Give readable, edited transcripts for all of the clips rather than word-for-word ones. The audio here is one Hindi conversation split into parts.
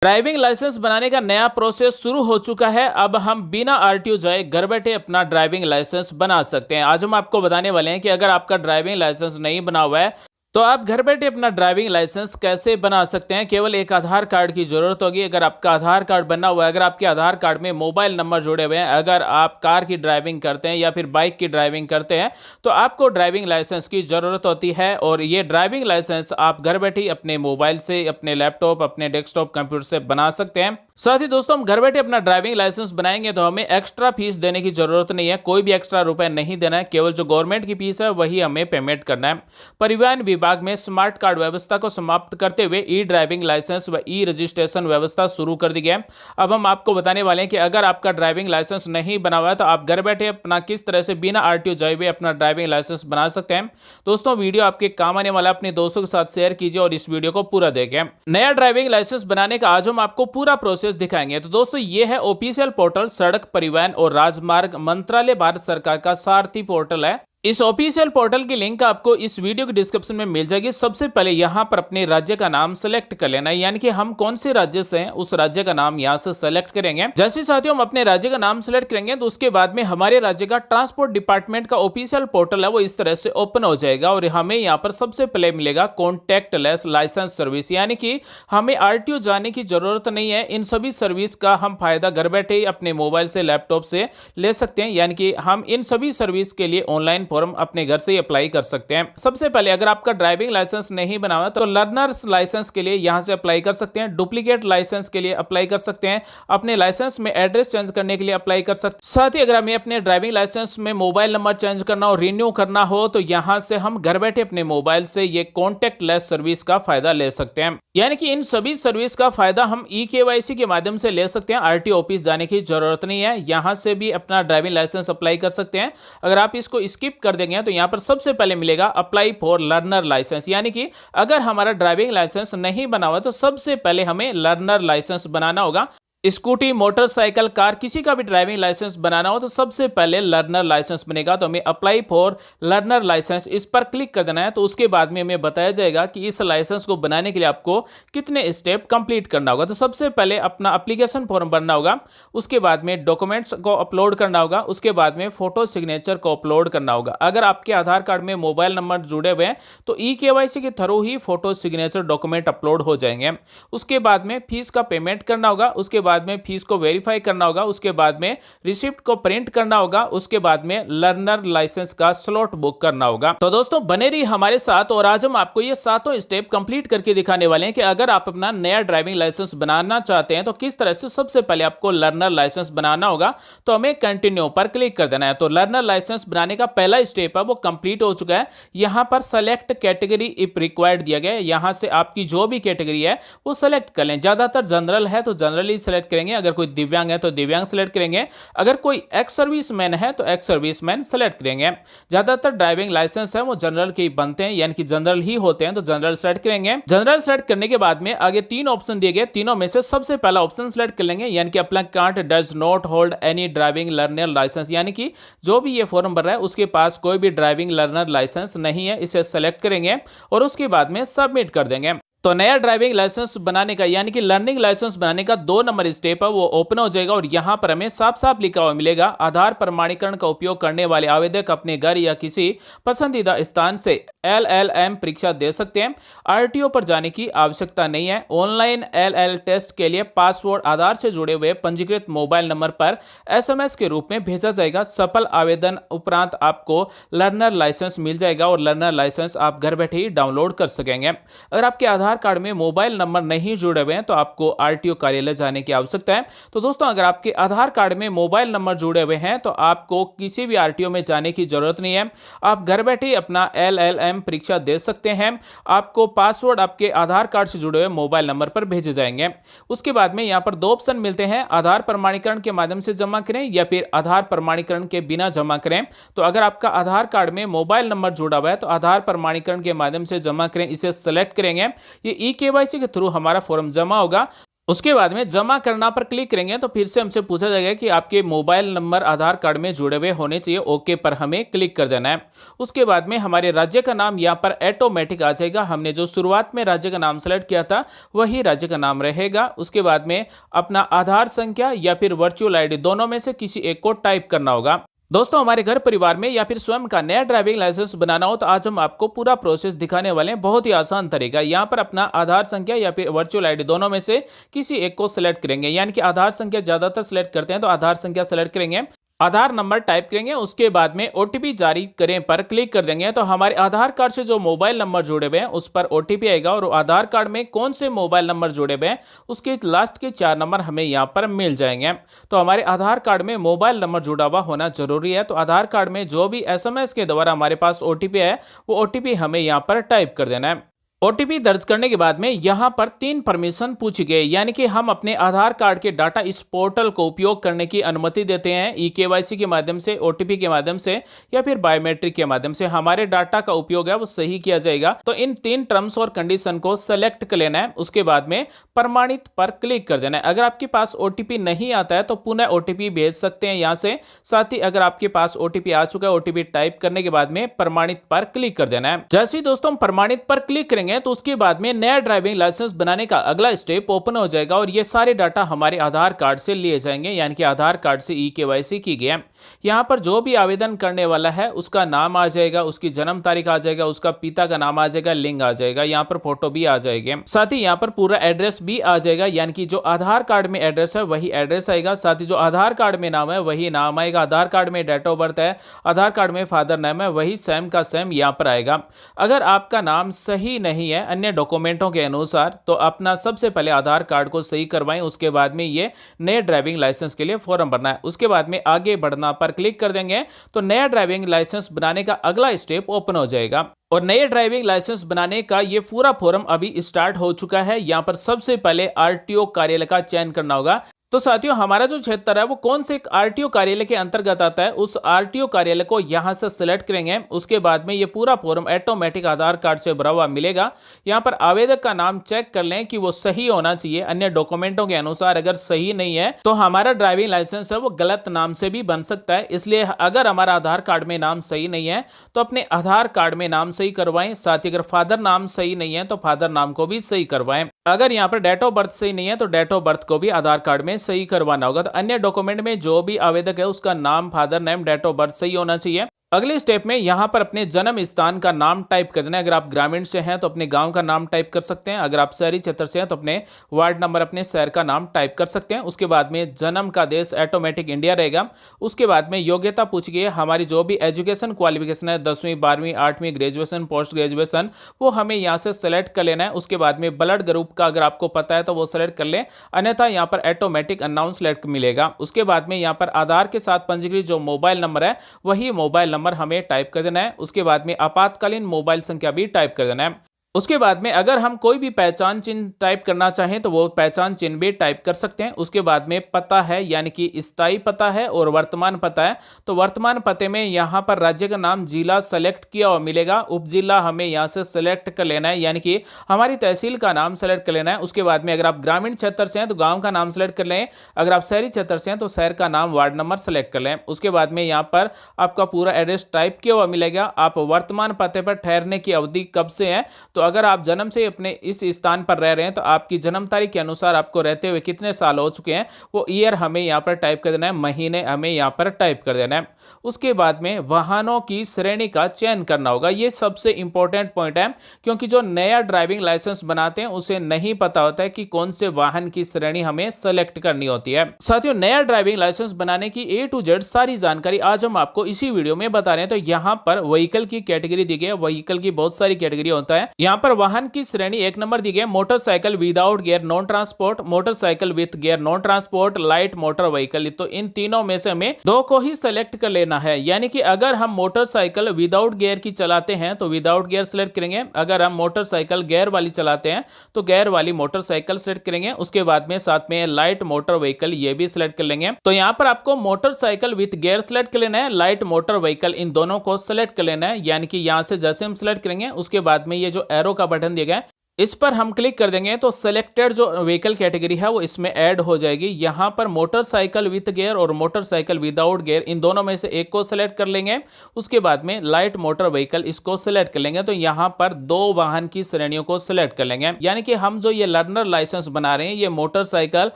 ड्राइविंग लाइसेंस बनाने का नया प्रोसेस शुरू हो चुका है। अब हम बिना आरटीओ जाए घर बैठे अपना ड्राइविंग लाइसेंस बना सकते हैं। आज हम आपको बताने वाले हैं कि अगर आपका ड्राइविंग लाइसेंस नहीं बना हुआ है तो आप घर बैठे अपना ड्राइविंग लाइसेंस कैसे बना सकते हैं। केवल एक आधार कार्ड की जरूरत होगी। अगर आपका आधार कार्ड बना हुआ है, अगर आपके आधार कार्ड में मोबाइल नंबर जुड़े हुए हैं, अगर आप कार की ड्राइविंग करते हैं या फिर बाइक की ड्राइविंग करते हैं तो आपको ड्राइविंग लाइसेंस की ज़रूरत होती है। और ये ड्राइविंग लाइसेंस आप घर बैठे अपने मोबाइल से, अपने लैपटॉप, अपने डेस्कटॉप कंप्यूटर से बना सकते हैं। साथ ही दोस्तों, हम घर बैठे अपना ड्राइविंग लाइसेंस बनाएंगे तो हमें एक्स्ट्रा फीस देने की जरूरत नहीं है। कोई भी एक्स्ट्रा रुपए नहीं देना है। केवल जो गवर्नमेंट की फीस है वही हमें पेमेंट करना है। परिवहन विभाग में स्मार्ट कार्ड व्यवस्था को समाप्त करते हुए ई ड्राइविंग लाइसेंस व ई रजिस्ट्रेशन व्यवस्था शुरू कर दी गई है। अब हम आपको बताने वाले हैं कि अगर आपका ड्राइविंग लाइसेंस नहीं बना हुआ है तो आप घर बैठे अपना किस तरह से बिना आरटीओ जाए हुए अपना ड्राइविंग लाइसेंस बना सकते हैं। दोस्तों, वीडियो आपके काम आने वाला, अपने दोस्तों के साथ शेयर कीजिए और इस वीडियो को पूरा देखें। नया ड्राइविंग लाइसेंस बनाने का आज हम आपको पूरा प्रोसेस दिखाएंगे। तो दोस्तों, ये है ऑफिशियल पोर्टल, सड़क परिवहन और राजमार्ग मंत्रालय भारत सरकार का सारथी पोर्टल है। इस ऑफिशियल पोर्टल की लिंक आपको इस वीडियो के डिस्क्रिप्शन में मिल जाएगी। सबसे पहले यहां पर अपने राज्य का नाम सेलेक्ट कर लेना है, यानी कि हम कौन से राज्य से हैं उस राज्य का नाम यहां से सेलेक्ट करेंगे। जैसे साथियों हम अपने राज्य का नाम सेलेक्ट करेंगे तो उसके बाद में हमारे राज्य का ट्रांसपोर्ट डिपार्टमेंट का ऑफिशियल पोर्टल है वो इस तरह से ओपन हो जाएगा। और हमें यहाँ पर सबसे पहले मिलेगा कॉन्टैक्टलेस लाइसेंस सर्विस, यानी कि हमें आरटीओ जाने की जरूरत नहीं है। इन सभी सर्विस का हम फायदा घर बैठे ही अपने मोबाइल से, लैपटॉप से ले सकते हैं। यानी कि हम इन सभी सर्विस के लिए ऑनलाइन फॉर्म अपने घर से ही अप्लाई कर सकते हैं। सबसे पहले अगर आपका ड्राइविंग लाइसेंस नहीं बना हुआ तो लर्नर्स लाइसेंस के लिए यहां से अप्लाई कर सकते हैं। डुप्लीकेट लाइसेंस के लिए अप्लाई कर सकते हैं। अपने लाइसेंस में एड्रेस चेंज करने के लिए अप्लाई कर सकते हैं। साथ ही अगर हमें अपने ड्राइविंग लाइसेंस में मोबाइल नंबर चेंज करना हो, रिन्यू करना हो तो यहां से हम घर बैठे अपने मोबाइल से ये कॉन्टैक्टलेस सर्विस का फायदा ले सकते हैं। यानी कि इन सभी सर्विस का फायदा हम ई-केवाईसी के माध्यम से ले सकते हैं। आरटीओ ऑफिस जाने की जरूरत नहीं है। यहां से भी अपना ड्राइविंग लाइसेंस अप्लाई कर सकते हैं। अगर आप इसको स्किप कर देंगे तो यहां पर सबसे पहले मिलेगा अप्लाई फॉर लर्नर लाइसेंस, यानी कि अगर हमारा ड्राइविंग लाइसेंस नहीं बना हुआ तो सबसे पहले हमें लर्नर लाइसेंस बनाना होगा। स्कूटी, मोटरसाइकिल, कार, किसी का भी ड्राइविंग लाइसेंस बनाना हो तो सबसे पहले लर्नर लाइसेंस बनेगा। तो हमें अप्लाई फॉर लर्नर लाइसेंस इस पर क्लिक कर देना है। तो उसके बाद में हमें बताया जाएगा कि इस लाइसेंस को बनाने के लिए आपको कितने स्टेप कंप्लीट करना होगा। तो सबसे पहले अपना एप्लीकेशन फॉर्म भरना होगा, उसके बाद में डॉक्यूमेंट्स को अपलोड करना होगा, उसके बाद में फोटो सिग्नेचर को अपलोड करना होगा। अगर आपके आधार कार्ड में मोबाइल नंबर जुड़े हुए हैं तो ई-केवाईसी के थ्रू ही फोटो सिग्नेचर डॉक्यूमेंट अपलोड हो जाएंगे। उसके बाद में फीस का पेमेंट करना होगा, उसके बाद में फीस को वेरीफाई करना होगा, उसके बाद में रिसिप्ट को प्रिंट करना होगा, उसके बाद में लर्नर लाइसेंस का स्लॉट बुक करना होगा। तो दोस्तों, बने रहिए हमारे साथ और आज हम आपको ये सातों स्टेप कंप्लीट करके दिखाने वाले हैं कि अगर आप अपना नया ड्राइविंग लाइसेंस बनाना चाहते हैं तो किस तरह से सबसे पहले आपको लर्नर लाइसेंस बनाना होगा। तो हमें कंटिन्यू पर क्लिक कर देना है। तो लर्नर लाइसेंस बनाने का पहला स्टेप है वो कंप्लीट हो चुका है। यहां पर सेलेक्ट कैटेगरी इफ रिक्वायर्ड दिया गया है। यहां से आपकी जो भी कैटेगरी है वो सेलेक्ट कर लें। ज्यादातर जनरल है तो जनरल ही सेलेक्ट करेंगे। अगर कोई दिव्यांग है तो दिव्यांग सेलेक्ट करेंगे। अगर कोई एक्स सर्विसमैन है तो एक्स सर्विसमैन सेलेक्ट करेंगे। ज्यादातर ड्राइविंग लाइसेंस है वो जनरल के ही बनते हैं, यानी कि जनरल ही होते हैं, तो जनरल सेलेक्ट करेंगे। जनरल सेलेक्ट करने के बाद में आगे तीन ऑप्शन दिए गए, तीनों में से सबसे पहला ऑप्शन सेलेक्ट कर लेंगे, यानी कि applicant does not hold any driving learner licence, यानी कि जो भी ये फॉर्म भर रहा है उसके पास कोई भी ड्राइविंग लर्नर लाइसेंस नहीं है। इसे सेलेक्ट करेंगे और उसके बाद में सबमिट कर देंगे। तो नया ड्राइविंग लाइसेंस बनाने का, यानी कि लर्निंग लाइसेंस बनाने का 2 नंबर स्टेप है वो ओपन हो जाएगा। और यहां पर हमें साफ साफ लिखा हुआ मिलेगा, आधार प्रमाणीकरण का उपयोग करने वाले आवेदक अपने घर या किसी पसंदीदा स्थान से LLM परीक्षा दे सकते हैं। आरटीओ पर जाने की आवश्यकता नहीं है। ऑनलाइन LL टेस्ट के लिए पासवर्ड आधार से जुड़े हुए पंजीकृत मोबाइल नंबर पर SMS के रूप में भेजा जाएगा। सफल आवेदन उपरांत आपको लर्नर लाइसेंस मिल जाएगा और लर्नर लाइसेंस आप घर बैठे ही डाउनलोड कर सकेंगे। अगर आपके आधार कार्ड में मोबाइल नंबर नहीं जुड़े हुए हैं तो आपको आरटीओ कार्यालय जाने की आवश्यकता है। तो दोस्तों, अगर आपके आधार कार्ड में मोबाइल नंबर जुड़े हुए हैं तो आपको किसी भी आरटीओ में जाने की जरूरत नहीं है। आप घर बैठे ही अपना LLM परीक्षा दे सकते हैं। आपको पासवर्ड आपके आधार कार्ड से जुड़े हुए मोबाइल नंबर पर भेजे जाएंगे। उसके बाद में यहां पर 2 ऑप्शन मिलते हैं, आधार प्रमाणीकरण के माध्यम से जमा करें या फिर आधार प्रमाणीकरण के बिना जमा करें। तो अगर आपका आधार कार्ड में मोबाइल नंबर जुड़ा हुआ है तो आधार प्रमाणीकरण के माध्यम से जमा करें, इसे सेलेक्ट करेंगे। ये ई-केवाईसी के थ्रू हमारा फॉर्म जमा होगा। उसके बाद में जमा करना पर क्लिक करेंगे तो फिर से हमसे पूछा जाएगा कि आपके मोबाइल नंबर आधार कार्ड में जुड़े हुए होने चाहिए। ओके पर हमें क्लिक कर देना है। उसके बाद में हमारे राज्य का नाम यहाँ पर ऑटोमेटिक आ जाएगा। हमने जो शुरुआत में राज्य का नाम सेलेक्ट किया था वही राज्य का नाम रहेगा। उसके बाद में अपना आधार संख्या या फिर वर्चुअल आईडी दोनों में से किसी एक को टाइप करना होगा। दोस्तों, हमारे घर परिवार में या फिर स्वयं का नया ड्राइविंग लाइसेंस बनाना हो तो आज हम आपको पूरा प्रोसेस दिखाने वाले हैं। बहुत ही आसान तरीका। यहाँ पर अपना आधार संख्या या फिर वर्चुअल आईडी दोनों में से किसी एक को सिलेक्ट करेंगे। यानी कि आधार संख्या ज्यादातर सिलेक्ट करते हैं तो आधार संख्या सेलेक्ट करेंगे, आधार नंबर टाइप करेंगे, उसके बाद में ओटीपी जारी करें पर क्लिक कर देंगे तो हमारे आधार कार्ड से जो मोबाइल नंबर जुड़े हुए हैं उस पर ओटीपी आएगा और आधार कार्ड में कौन से मोबाइल नंबर जुड़े हुए हैं उसके लास्ट के 4 नंबर हमें यहाँ पर मिल जाएंगे। तो हमारे आधार कार्ड में मोबाइल नंबर जुड़ा हुआ होना जरूरी है। तो आधार कार्ड में जो भी एसएमएस के द्वारा हमारे पास ओटीपी है वो ओटीपी हमें यहाँ पर टाइप कर देना है। ओटीपी दर्ज करने के बाद में यहाँ पर 3 परमिशन पूछी गई, यानी कि हम अपने आधार कार्ड के डाटा इस पोर्टल को उपयोग करने की अनुमति देते हैं। ई-केवाईसी के माध्यम से, ओटीपी के माध्यम से या फिर बायोमेट्रिक के माध्यम से हमारे डाटा का उपयोग है वो सही किया जाएगा। तो इन 3 टर्म्स और कंडीशन को सेलेक्ट कर लेना है। उसके बाद में प्रमाणित पर क्लिक कर देना है। अगर आपके पास ओटीपी नहीं आता है तो पुनः ओटीपी भेज सकते हैं यहाँ से। साथ ही अगर आपके पास ओटीपी आ चुका है, ओटीपी टाइप करने के बाद में प्रमाणित पर क्लिक कर देना है। जैसे ही दोस्तों हम प्रमाणित पर क्लिक करेंगे तो उसके बाद में नया ड्राइविंग लाइसेंस बनाने का अगला स्टेप ओपन हो जाएगा और ये सारे डाटा हमारे आधार कार्ड से लिए जाएंगे। यानी कि आधार कार्ड से ई-केवाईसी की गई है। यहाँ पर जो भी आवेदन करने वाला है उसका नाम आ जाएगा, उसकी जन्म तारीख आ जाएगा, उसका पिता का नाम आ जाएगा, लिंग आ जाएगा, यहाँ पर फोटो भी आ जाएगी। साथ ही यहाँ पर पूरा एड्रेस भी आ जाएगा। यानी कि जो आधार कार्ड में एड्रेस है वही एड्रेस आएगा। साथ ही जो आधार कार्ड में नाम है वही नाम आएगा। आधार कार्ड में डेट ऑफ बर्थ है, आधार कार्ड में फादर नेम है, वही सेम का सेम यहाँ पर आएगा। अगर आपका नाम सही नहीं है अन्य डॉक्यूमेंटों के अनुसार तो अपना सबसे पहले आधार कार्ड को सही करवाएं। उसके बाद में ये नए ड्राइविंग लाइसेंस के लिए फॉर्म भरना है। उसके बाद में आगे बढ़ना पर क्लिक कर देंगे तो नया ड्राइविंग लाइसेंस बनाने का अगला स्टेप ओपन हो जाएगा। और नए ड्राइविंग लाइसेंस बनाने का ये पूरा फॉर्म अभी स्टार्ट हो चुका है। यहाँ पर सबसे पहले आरटीओ कार्यालय का चयन करना होगा। तो साथियों, हमारा जो क्षेत्र है वो कौन से आरटीओ कार्यालय के अंतर्गत आता है उस आरटीओ कार्यालय को यहां से सिलेक्ट करेंगे। उसके बाद में ये पूरा फॉर्म ऑटोमेटिक आधार कार्ड से भरा हुआ मिलेगा। यहां पर आवेदक का नाम चेक कर लें कि वो सही होना चाहिए अन्य डॉक्यूमेंटों के अनुसार। अगर सही नहीं है तो हमारा ड्राइविंग लाइसेंस है वो गलत नाम से भी बन सकता है। इसलिए अगर हमारा आधार कार्ड में नाम सही नहीं है तो अपने आधार कार्ड में नाम सही करवाएं। साथ ही अगर फादर नाम सही नहीं है तो फादर नाम को भी सही करवाएं। अगर यहाँ पर डेट ऑफ बर्थ सही नहीं है तो डेट ऑफ बर्थ को भी आधार कार्ड में सही करवाना होगा। तो अन्य डॉक्यूमेंट में जो भी आवेदक है उसका नाम, father name, date of birth सही होना चाहिए। अगले स्टेप में यहां पर अपने जन्म स्थान का नाम टाइप कर देना है। अगर आप ग्रामीण से हैं तो अपने गांव का नाम टाइप कर सकते हैं। अगर आप शहरी क्षेत्र से हैं तो अपने वार्ड नंबर, अपने शहर का नाम टाइप कर सकते हैं। उसके बाद में जन्म का देश ऑटोमेटिक इंडिया रहेगा। उसके बाद में योग्यता पूछ गई है। हमारी जो भी एजुकेशन क्वालिफिकेशन है 10वीं, 12वीं, 8वीं, ग्रेजुएशन, पोस्ट ग्रेजुएशन, वो हमें यहाँ से सेलेक्ट कर लेना है। उसके बाद में ब्लड ग्रुप का अगर आपको पता है तो वो सेलेक्ट कर लें, अन्यथा यहाँ पर ऑटोमेटिक अनाउंस सेलेक्ट मिलेगा। उसके बाद में यहाँ पर आधार के साथ पंजीकृत जो मोबाइल नंबर है वही मोबाइल नंबर हमें टाइप कर देना है। उसके बाद में आपातकालीन मोबाइल संख्या भी टाइप कर देना है। उसके बाद में अगर हम कोई भी पहचान चिन्ह टाइप करना चाहें तो वो पहचान चिन्ह भी टाइप कर सकते हैं। उसके बाद में पता है, यानी कि स्थायी पता है और वर्तमान पता है। तो वर्तमान पते में यहाँ पर राज्य का नाम, जिला सेलेक्ट किया हुआ मिलेगा। उप जिला हमें यहाँ से सेलेक्ट कर लेना है, यानी कि हमारी तहसील का नाम सेलेक्ट कर लेना है। उसके बाद में अगर आप ग्रामीण क्षेत्र से हैं तो गाँव का नाम सेलेक्ट कर लें। अगर आप शहरी क्षेत्र से हैं तो शहर का नाम, वार्ड नंबर सेलेक्ट कर लें। उसके बाद में यहाँ पर आपका पूरा एड्रेस टाइप किया हुआ मिलेगा। आप वर्तमान पते पर ठहरने की अवधि कब से है, तो अगर आप जन्म से अपने इस स्थान पर रह रहे हैं तो आपकी जन्म तारीख के अनुसार आपको रहते हुए कितने साल हो चुके हैं वो ईयर हमें यहाँ पर टाइप कर देना है, महीने हमें यहाँ पर टाइप कर देना है। उसके बाद में वाहनों की श्रेणी का चयन करना होगा। ये सबसे इंपॉर्टेंट पॉइंट है, क्योंकि जो नया ड्राइविंग लाइसेंस बनाते हैं उसे नहीं पता होता है कि कौन से वाहन की श्रेणी हमें सेलेक्ट करनी होती है। साथियों, नया ड्राइविंग लाइसेंस बनाने की A to Z सारी जानकारी आज हम आपको इसी वीडियो में बता रहे हैं। तो यहाँ पर व्हीकल की कैटेगरी दी गई है। व्हीकल की बहुत सारी कैटेगरी होता है। यहाँ पर वाहन की श्रेणी 1 नंबर दी गई है, motorcycle without gear non transport, motorcycle with gear non transport, light motor vehicle. तो इन तीनों में से हमें 2 को ही सेलेक्ट कर लेना है। यानी कि अगर हम मोटरसाइकिल विदाउट गियर की चलाते हैं तो विदाउट गियर सेलेक्ट करेंगे। अगर हम मोटरसाइकिल गियर वाली चलाते हैं तो गियर वाली मोटरसाइकिल सेलेक्ट करेंगे। उसके बाद में साथ में लाइट मोटर व्हीकल ये भी सिलेक्ट कर लेंगे। तो यहाँ पर आपको मोटरसाइकिल विथ गियर सेलेक्ट कर लेना है, लाइट मोटर व्हीकल इन दोनों को सेलेक्ट कर लेना है। यानी कि यहाँ से जैसे हम सेलेक्ट करेंगे उसके बाद में ये जो एरो का बटन दिया गया है इस पर हम क्लिक कर देंगे तो सेलेक्टेड जो व्हीकल कैटेगरी है वो इसमें ऐड हो जाएगी। यहाँ पर मोटरसाइकिल विद गियर और मोटरसाइकिल विदाउट गियर इन दोनों में से एक को सेलेक्ट कर लेंगे। उसके बाद में लाइट मोटर व्हीकल इसको सेलेक्ट कर लेंगे। तो यहाँ पर दो वाहन की श्रेणियों को सिलेक्ट कर लेंगे, यानी कि हम जो ये लर्नर लाइसेंस बना रहे हैं ये मोटरसाइकिल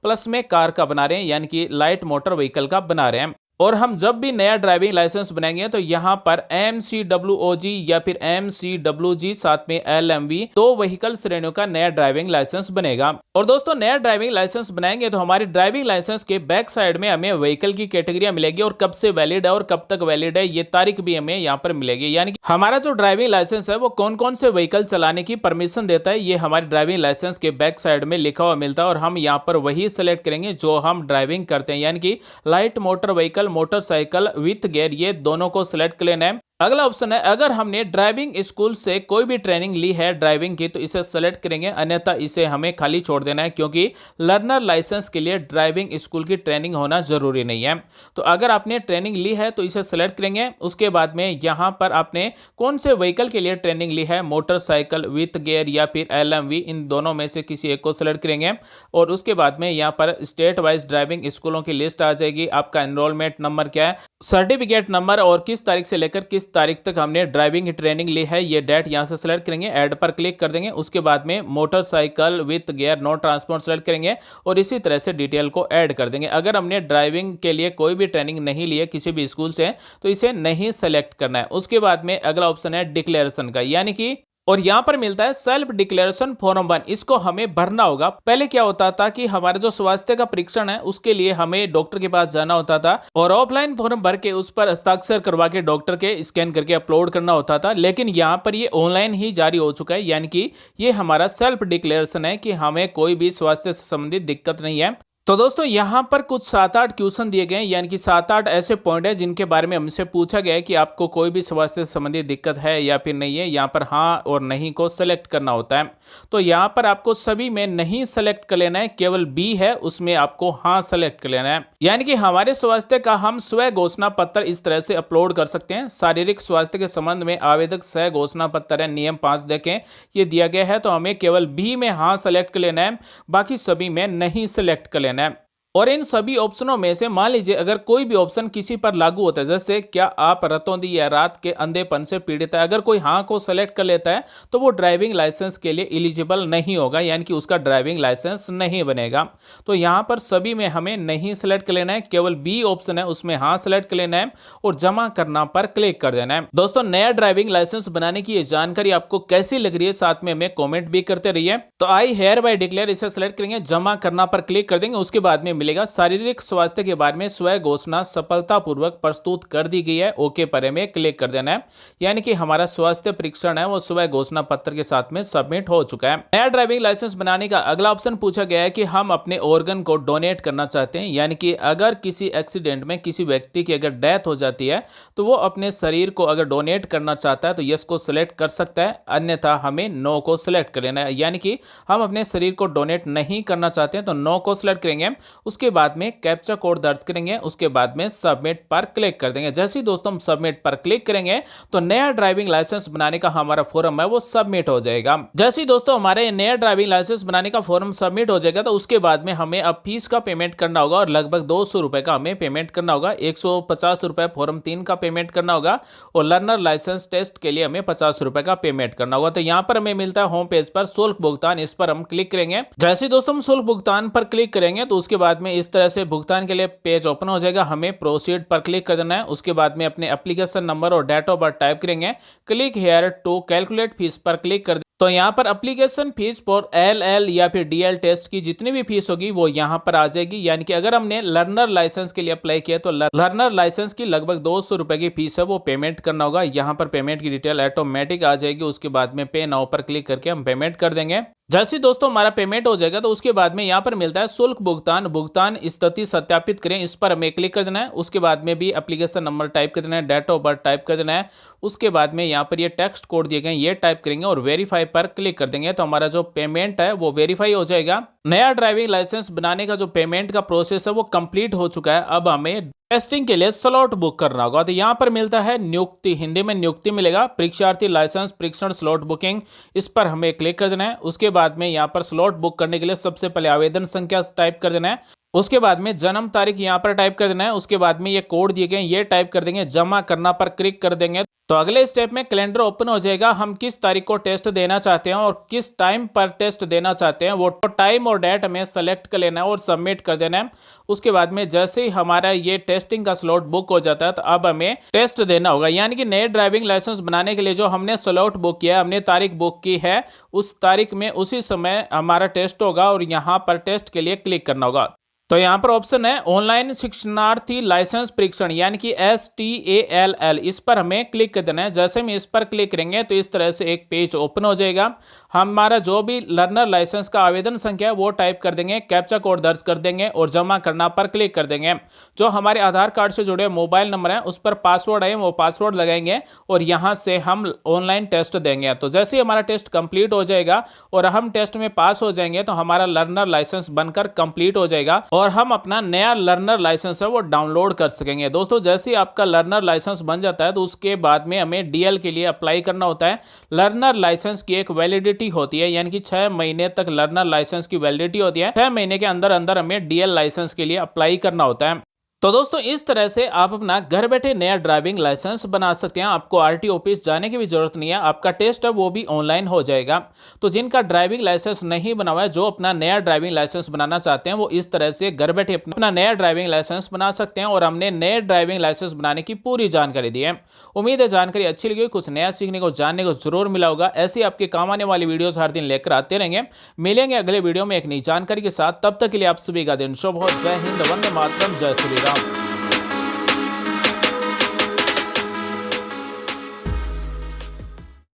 प्लस में कार का बना रहे हैं, यानी कि लाइट मोटर व्हीकल का बना रहे हैं। और हम जब भी नया ड्राइविंग लाइसेंस बनाएंगे तो यहाँ पर MCWOG या फिर MCWG साथ में LMV दो व्हीकल श्रेणियों का नया ड्राइविंग लाइसेंस बनेगा। और दोस्तों नया ड्राइविंग लाइसेंस बनाएंगे तो हमारे ड्राइविंग लाइसेंस के बैक साइड में हमें व्हीकल की कैटेगरियां मिलेगी और कब से वैलिड है और कब तक वैलिड है ये तारीख भी हमें यहाँ पर मिलेगी। यानी कि हमारा जो ड्राइविंग लाइसेंस है वो कौन कौन से व्हीकल चलाने की परमिशन देता है ये हमारे ड्राइविंग लाइसेंस के बैक साइड में लिखा हुआ मिलता है। और हम यहाँ पर वही सिलेक्ट करेंगे जो हम ड्राइविंग करते हैं, यानी कि light motor vehicle motorcycle with gear ये दोनों को सिलेक्ट कर लेना है। अगला ऑप्शन है अगर हमने ड्राइविंग स्कूल से कोई भी ट्रेनिंग ली है ड्राइविंग की तो इसे सेलेक्ट करेंगे, अन्यथा इसे हमें खाली छोड़ देना है क्योंकि लर्नर लाइसेंस के लिए ड्राइविंग स्कूल की ट्रेनिंग होना जरूरी नहीं है। तो अगर आपने ट्रेनिंग ली है तो इसे सेलेक्ट करेंगे। उसके बाद में यहाँ पर आपने कौन से व्हीकल के लिए ट्रेनिंग ली है, मोटरसाइकिल विथ गियर या फिर LMV, इन दोनों में से किसी एक को सिलेक्ट करेंगे। और उसके बाद में यहाँ पर स्टेट वाइज ड्राइविंग स्कूलों की लिस्ट आ जाएगी, आपका एनरोलमेंट नंबर क्या है, सर्टिफिकेट नंबर और किस तारीख से लेकर किस तारीख तक हमने ड्राइविंग की ट्रेनिंग ली है ये डेट यहां से सेलेक्ट करेंगे, ऐड पर क्लिक कर देंगे। उसके बाद में motorcycle with gear no transport select करेंगे और इसी तरह से डिटेल को ऐड कर देंगे। अगर हमने ड्राइविंग के लिए कोई भी ट्रेनिंग नहीं ली है किसी भी स्कूल से तो इसे नहीं सेलेक्ट करना है। उसके बाद में अगला ऑप्शन है डिक्लेरेशन का, यानी कि और यहां पर मिलता है सेल्फ डिक्लेरेशन फॉर्म 1, इसको हमें भरना होगा। पहले क्या होता था कि हमारा जो स्वास्थ्य का परीक्षण है उसके लिए हमें डॉक्टर के पास जाना होता था और ऑफलाइन फॉर्म भर के उस पर हस्ताक्षर करवा के डॉक्टर के स्कैन करके अपलोड करना होता था, लेकिन यहां पर ये ऑनलाइन ही जारी हो चुका है। यानी कि ये हमारा सेल्फ डिक्लेरेशन है कि हमें कोई भी स्वास्थ्य से संबंधित दिक्कत नहीं है। तो दोस्तों यहाँ पर कुछ 7-8 क्वेश्चन दिए गए हैं, यानी कि 7-8 ऐसे पॉइंट है जिनके बारे में हमसे पूछा गया है कि आपको कोई भी स्वास्थ्य से संबंधित दिक्कत है या फिर नहीं है। यहाँ पर हाँ और नहीं को सेलेक्ट करना होता है। तो यहाँ पर आपको सभी में नहीं सेलेक्ट कर लेना है, केवल बी है उसमें आपको हाँ सेलेक्ट कर लेना है। यानी कि हमारे स्वास्थ्य का हम स्व घोषणा पत्र इस तरह से अपलोड कर सकते हैं। शारीरिक स्वास्थ्य के संबंध में आवेदक स्व घोषणा पत्र है, नियम 5 देखें ये दिया गया है। तो हमें केवल बी में हाँ सेलेक्ट कर लेना है, बाकी सभी में नहीं सेलेक्ट कर लेना है। और इन सभी ऑप्शनों में से मान लीजिए अगर कोई भी ऑप्शन किसी पर लागू होता है, जैसे क्या आप रतौंधी या रात के अंधेपन से पीड़ित है, अगर कोई हाँ को सेलेक्ट कर लेता है तो वो ड्राइविंग लाइसेंस के लिए एलिजिबल नहीं होगा, यानी कि उसका ड्राइविंग लाइसेंस नहीं बनेगा। तो यहाँ पर सभी में हमें नहीं सेलेक्ट कर लेना है, केवल बी ऑप्शन है उसमें हाँ सेलेक्ट कर लेना है और जमा करना पर क्लिक कर देना है। दोस्तों नया ड्राइविंग लाइसेंस बनाने की ये जानकारी आपको कैसी लग रही है साथ में हमें कॉमेंट भी करते रहिए। तो आई हेयर बाय डिक्लेयर इसे सेलेक्ट करेंगे, जमा करना पर क्लिक कर देंगे। उसके बाद में मिलेगा शारीरिक स्वास्थ्य के बारे में स्व घोषणा सफलतापूर्वक प्रस्तुत कर दी गई है, ओके पर में क्लिक कर देना है। यानी कि हमारा स्वास्थ्य परीक्षण है वो स्व घोषणा पत्र के साथ में सबमिट हो चुका है। नया ड्राइविंग लाइसेंस बनाने का अगला ऑप्शन पूछा गया है कि हम अपने ऑर्गन को डोनेट करना चाहते हैं, यानी कि अगर किसी एक्सीडेंट में किसी व्यक्ति की अगर डेथ हो जाती है तो वो अपने शरीर को अगर डोनेट करना चाहता है तो यस को सिलेक्ट कर सकता है, अन्यथा हमें नो को सिलेक्ट कर लेना है। यानी कि हम अपने शरीर को डोनेट नहीं करना चाहते हैं तो नो को सिलेक्ट करेंगे। उसके बाद में कैप्चा कोड दर्ज करेंगे, उसके बाद में सबमिट पर क्लिक कर देंगे। जैसे ही दोस्तों हम सबमिट पर क्लिक करेंगे तो नया ड्राइविंग लाइसेंस बनाने का हमारा फॉर्म है वो सबमिट हो जाएगा। जैसे ही दोस्तों हमारे नया ड्राइविंग लाइसेंस बनाने का फॉर्म सबमिट हो जाएगा तो उसके बाद में हमें अब फीस का पेमेंट करना होगा और लगभग 200 रुपए का हमें पेमेंट करना होगा। 150 रुपए फॉर्म 3 का पेमेंट करना होगा और लर्नर लाइसेंस टेस्ट के लिए हमें 50 रुपए का पेमेंट करना होगा। तो यहाँ पर हमें मिलता है होम पेज पर शुल्क भुगतान, इस पर हम क्लिक करेंगे। जैसे दोस्तों हम शुल्क भुगतान पर क्लिक करेंगे तो उसके बाद में इस तरह से भुगतान के लिए पेज ओपन हो जाएगा। हमें प्रोसीड पर क्लिक कर देना है। उसके बाद में अपने एप्लीकेशन नंबर और डेट ऑफ बर्थ टाइप करेंगे। Click here to calculate fees पर क्लिक कर तो यहाँ पर एप्लीकेशन फीस फॉर LL या फिर DL टेस्ट की जितनी भी फीस होगी वो यहाँ पर आ जाएगी। यानी कि अगर हमने लर्नर लाइसेंस के लिए अप्लाई किया तो लर्नर लाइसेंस की लगभग 200 रुपए की फीस है वो पेमेंट करना होगा। यहाँ पर पेमेंट की डिटेल ऑटोमेटिक आ जाएगी। उसके बाद में पे नाउ पर क्लिक करके हम पेमेंट कर देंगे। जैसे दोस्तों हमारा पेमेंट हो जाएगा तो उसके बाद में यहाँ पर मिलता है शुल्क भुगतान स्थिति सत्यापित करें, इस पर हमें क्लिक कर देना है। उसके बाद में भी एप्लीकेशन नंबर टाइप कर देना है, डेट ऑफ बर्थ टाइप कर देना है। उसके बाद में यहाँ पर ये टेक्स्ट कोड दिए गए ये टाइप करेंगे और वेरीफाई पर क्लिक कर देंगे तो हमारा जो पेमेंट है वो वेरीफाई हो जाएगा। नया ड्राइविंग लाइसेंस बनाने का जो पेमेंट का प्रोसेस है वो कंप्लीट हो चुका है। अब हमें टेस्टिंग के लिए स्लॉट बुक करना होगा। तो यहाँ पर मिलता है नियुक्ति, हिंदी में नियुक्ति मिलेगा, परीक्षार्थी लाइसेंस परीक्षण स्लॉट बुकिंग, इस पर हमें क्लिक कर देना है। उसके बाद में यहाँ पर स्लॉट बुक करने के लिए सबसे पहले आवेदन संख्या टाइप कर देना है। उसके बाद में जन्म तारीख यहाँ पर टाइप कर देना है। उसके बाद में ये कोड दिए गए ये टाइप कर देंगे, जमा करना पर क्लिक कर देंगे। तो अगले स्टेप में कैलेंडर ओपन हो जाएगा। हम किस तारीख को टेस्ट देना चाहते हैं और किस टाइम पर टेस्ट देना चाहते हैं वो टाइम और डेट हमें सेलेक्ट कर लेना है और सबमिट कर देना है। उसके बाद में जैसे ही हमारा ये टेस्टिंग का स्लॉट बुक हो जाता है तो अब हमें टेस्ट देना होगा। यानी कि नए ड्राइविंग लाइसेंस बनाने के लिए जो हमने स्लॉट बुक किया है, हमने तारीख बुक की है, उस तारीख में उसी समय हमारा टेस्ट होगा और यहाँ पर टेस्ट के लिए क्लिक करना होगा। तो यहाँ पर ऑप्शन है ऑनलाइन शिक्षणार्थी लाइसेंस परीक्षण यानी कि STALL, इस पर हमें क्लिक कर देना है। जैसे हम इस पर क्लिक करेंगे तो इस तरह से एक पेज ओपन हो जाएगा। हमारा जो भी लर्नर लाइसेंस का आवेदन संख्या है वो टाइप कर देंगे, कैप्चा कोड दर्ज कर देंगे और जमा करना पर क्लिक कर देंगे। जो हमारे आधार कार्ड से जुड़े मोबाइल नंबर है उस पर पासवर्ड है वो पासवर्ड लगाएंगे और यहाँ से हम ऑनलाइन टेस्ट देंगे। तो जैसे ही हमारा टेस्ट कंप्लीट हो जाएगा और हम टेस्ट में पास हो जाएंगे तो हमारा लर्नर लाइसेंस बनकर कंप्लीट हो जाएगा और हम अपना नया लर्नर लाइसेंस है वो डाउनलोड कर सकेंगे। दोस्तों जैसे ही आपका लर्नर लाइसेंस बन जाता है तो उसके बाद में हमें DL के लिए अप्लाई करना होता है। लर्नर लाइसेंस की एक वैलिडिटी होती है, यानी कि 6 महीने तक लर्नर लाइसेंस की वैलिडिटी होती है। 6 महीने के अंदर अंदर हमें DL लाइसेंस के लिए अप्लाई करना होता है। तो दोस्तों इस तरह से आप अपना घर बैठे नया ड्राइविंग लाइसेंस बना सकते हैं। आपको RTO ऑफिस जाने की भी जरूरत नहीं है, आपका टेस्ट है वो भी ऑनलाइन हो जाएगा। तो जिनका ड्राइविंग लाइसेंस नहीं बना हुआ है, जो अपना नया ड्राइविंग लाइसेंस बनाना चाहते हैं, वो इस तरह से घर बैठे अपना नया ड्राइविंग लाइसेंस बना सकते हैं। और हमने नए ड्राइविंग लाइसेंस बनाने की पूरी जानकारी दी है। उम्मीद है जानकारी अच्छी लगी, कुछ नया सीखने को जानने को जरूर मिला होगा। ऐसी आपके काम आने वाली वीडियोस हर दिन लेकर आते रहेंगे। मिलेंगे अगले वीडियो में एक नई जानकारी के साथ। तब तक के लिए आप सभी का दिन शुभ हो। जय हिंद, वंदे मातरम, जय श्री राम।